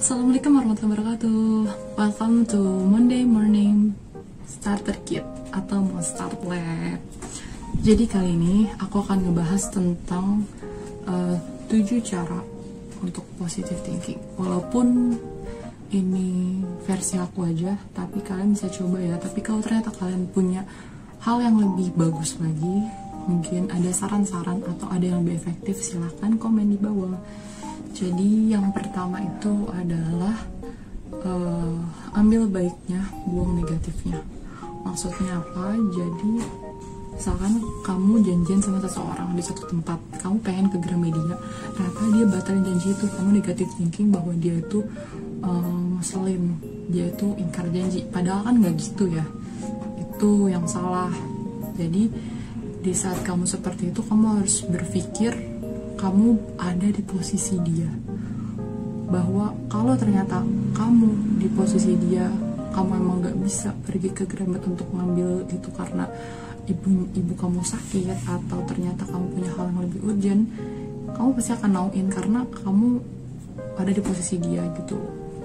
Assalamualaikum warahmatullahi wabarakatuh. Welcome to Monday Morning Starter Kit atau Start Lab. Jadi kali ini aku akan ngebahas tentang 7 cara untuk positive thinking. Walaupun ini versi aku aja, tapi kalian bisa coba ya. Tapi kalau ternyata kalian punya hal yang lebih bagus lagi, mungkin ada saran-saran atau ada yang lebih efektif, silahkan komen di bawah. Jadi yang pertama itu adalah ambil baiknya, buang negatifnya. Maksudnya apa? Jadi misalkan kamu janjian sama seseorang di satu tempat, kamu pengen ke Gramedia, ternyata dia batalin janji itu, kamu negatif thinking bahwa dia itu ngeselin, dia itu ingkar janji. Padahal kan nggak gitu ya, itu yang salah. Jadi di saat kamu seperti itu, kamu harus berpikir kamu ada di posisi dia, bahwa kalau ternyata kamu di posisi dia, kamu emang gak bisa pergi ke Gramet untuk ngambil itu karena ibu kamu sakit, atau ternyata kamu punya hal yang lebih urgent, kamu pasti akan nauin karena kamu ada di posisi dia gitu.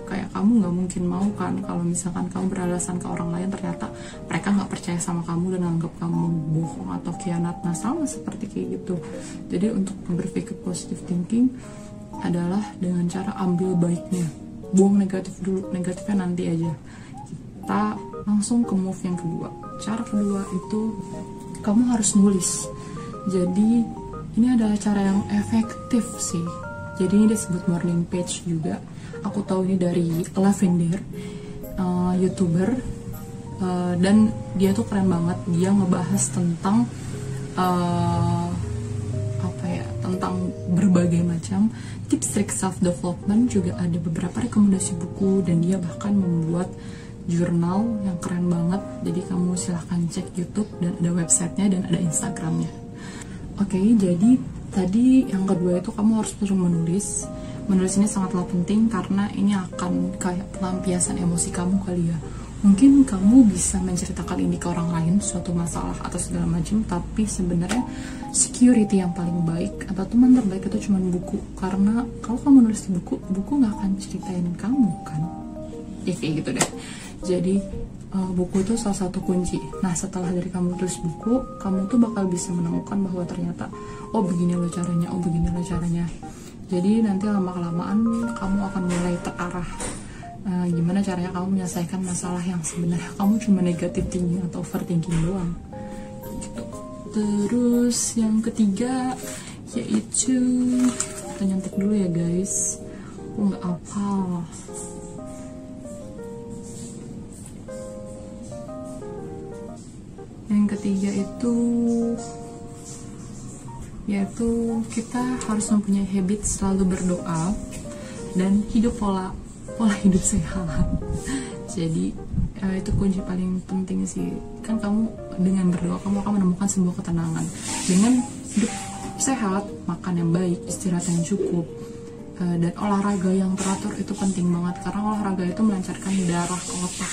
Kayak kamu gak mungkin mau kan kalau misalkan kamu beralasan ke orang lain, ternyata mereka gak percaya sama kamu dan anggap kamu bohong atau khianat. Nah, sama seperti kayak gitu. Jadi untuk berpikir positive thinking adalah dengan cara ambil baiknya, buang negatif dulu, negatifnya nanti aja. Kita langsung ke move yang kedua. Cara kedua itu kamu harus nulis. Jadi ini adalah cara yang efektif sih. Jadi ini disebut morning page juga. Aku tahu ini dari Lavender, YouTuber, dan dia tuh keren banget. Dia ngebahas tentang tentang berbagai macam tips trik self development. Juga ada beberapa rekomendasi buku, dan dia bahkan membuat jurnal yang keren banget. Jadi kamu silahkan cek YouTube, dan ada websitenya dan ada Instagramnya. Oke, jadi tadi yang kedua itu kamu harus terus menulis. Menulis ini sangatlah penting karena ini akan kayak pelampiasan emosi kamu kali ya. Mungkin kamu bisa menceritakan ini ke orang lain, suatu masalah atau segala macam, tapi sebenarnya security yang paling baik atau teman terbaik itu cuma buku. Karena kalau kamu nulis di buku, buku nggak akan ceritain kamu kan. Ya kayak gitu deh. Jadi buku itu salah satu kunci. Nah, setelah dari kamu tulis buku, kamu tuh bakal bisa menemukan bahwa ternyata oh begini loh caranya, oh begini loh caranya. Jadi nanti lama-kelamaan kamu akan mulai terarah gimana caranya kamu menyelesaikan masalah yang sebenarnya kamu cuma negatif thinking atau overthinking doang gitu. Terus yang ketiga yaitu kita nyantik dulu ya guys, aku nggak hafal. Yang ketiga itu yaitu kita harus mempunyai habit selalu berdoa dan hidup pola hidup sehat. Jadi itu kunci paling penting sih. Kan kamu dengan berdoa kamu akan menemukan sebuah ketenangan. Dengan hidup sehat, makan yang baik, istirahat yang cukup, dan olahraga yang teratur itu penting banget, karena olahraga itu melancarkan darah ke otak.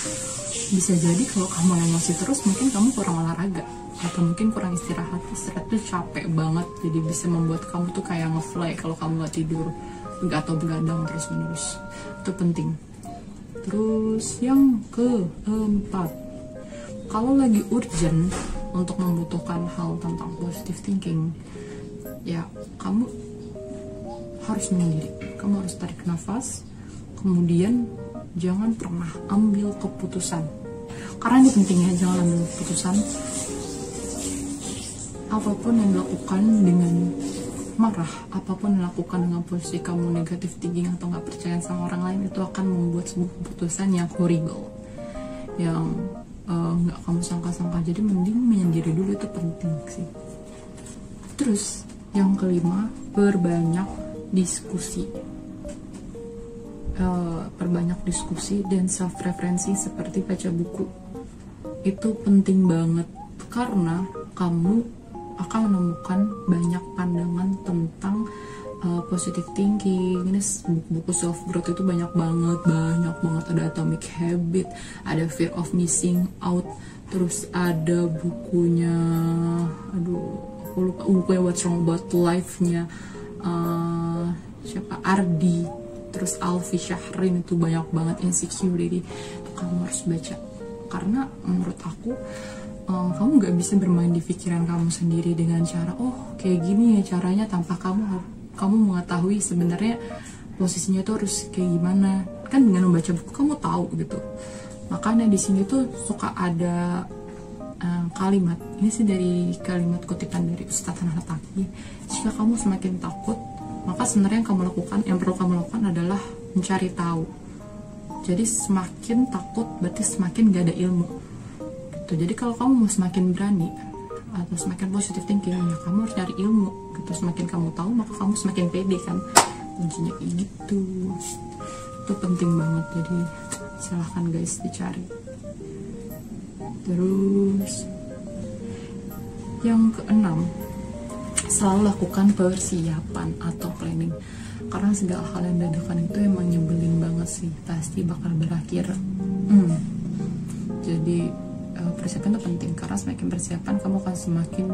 Bisa jadi kalau kamu emosi terus, mungkin kamu kurang olahraga atau mungkin kurang istirahat tuh capek banget, jadi bisa membuat kamu tuh kayak ngefly kalau kamu gak tidur atau begadang terus menerus. Itu penting. Terus yang keempat, kalau lagi urgent untuk membutuhkan hal tentang positive thinking, ya kamu harus menyendiri, kamu harus tarik nafas, kemudian jangan pernah ambil keputusan. Karena ini penting ya, jangan ambil keputusan. Apapun yang dilakukan dengan marah, apapun yang dilakukan dengan posisi kamu negatif thinking atau nggak percaya sama orang lain, itu akan membuat sebuah keputusan yang horrible, yang nggak kamu sangka-sangka. Jadi mending menyendiri dulu, itu penting sih. Terus yang kelima, perbanyak diskusi. Perbanyak diskusi dan self referensi seperti baca buku. Itu penting banget karena kamu akan menemukan banyak pandangan tentang positive thinking. Ini buku self growth itu banyak banget. Ada Atomic Habit, ada Fear of Missing Out, terus ada bukunya aku lupa, bukunya What's Wrong About Life-nya siapa, Ardi. terus Alfi Syahrin itu banyak banget insecurity. Kamu harus baca, karena menurut aku kamu nggak bisa bermain di pikiran kamu sendiri dengan cara oh kayak gini ya caranya, tanpa kamu mengetahui sebenarnya posisinya tuh harus kayak gimana. Kan dengan membaca buku kamu tahu gitu. Makanya di sini tuh suka ada kalimat, ini sih dari kalimat kutipan dari Ustadz Nahataki, jika kamu semakin takut, maka sebenarnya yang perlu kamu lakukan adalah mencari tahu. Jadi semakin takut berarti semakin gak ada ilmu gitu. Jadi kalau kamu mau semakin berani atau semakin positive thinking, ya kamu harus cari ilmu gitu. Semakin kamu tahu maka kamu semakin pede kan, kuncinya kayak gitu. Itu penting banget, jadi silahkan guys dicari. Terus yang keenam, selalu lakukan persiapan atau planning, karena segala hal yang dadakan itu emang nyebelin banget sih, pasti bakal berakhir. Jadi persiapan itu penting, karena semakin persiapan kamu akan semakin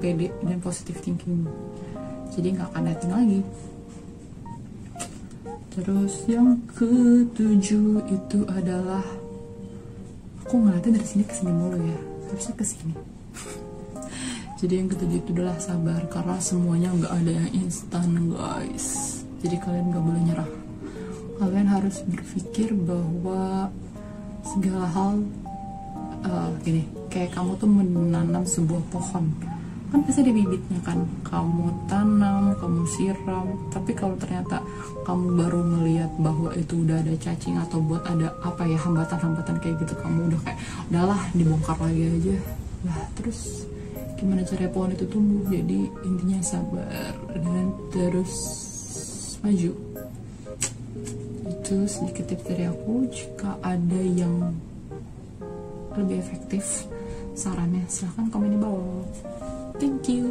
pede dan positive thinking, jadi nggak akan datang lagi. Terus yang ketujuh itu adalah, aku ngeliatnya dari sini ke sini mulu ya, harusnya ke sini. Jadi yang ketujuh itu adalah sabar, karena semuanya nggak ada yang instan guys. Jadi kalian nggak boleh nyerah. Kalian harus berpikir bahwa segala hal gini, kayak kamu tuh menanam sebuah pohon, kan pasti ada bibitnya kan, kamu tanam, kamu siram, tapi kalau ternyata kamu baru melihat bahwa itu udah ada cacing atau buat ada apa ya, hambatan-hambatan kayak gitu, kamu udah kayak udahlah dibongkar lagi aja lah, terus gimana cara pohon itu tumbuh? Jadi intinya sabar dan terus maju. Itu sedikit tips dari aku. Jika ada yang lebih efektif sarannya, silahkan komen di bawah. Thank you.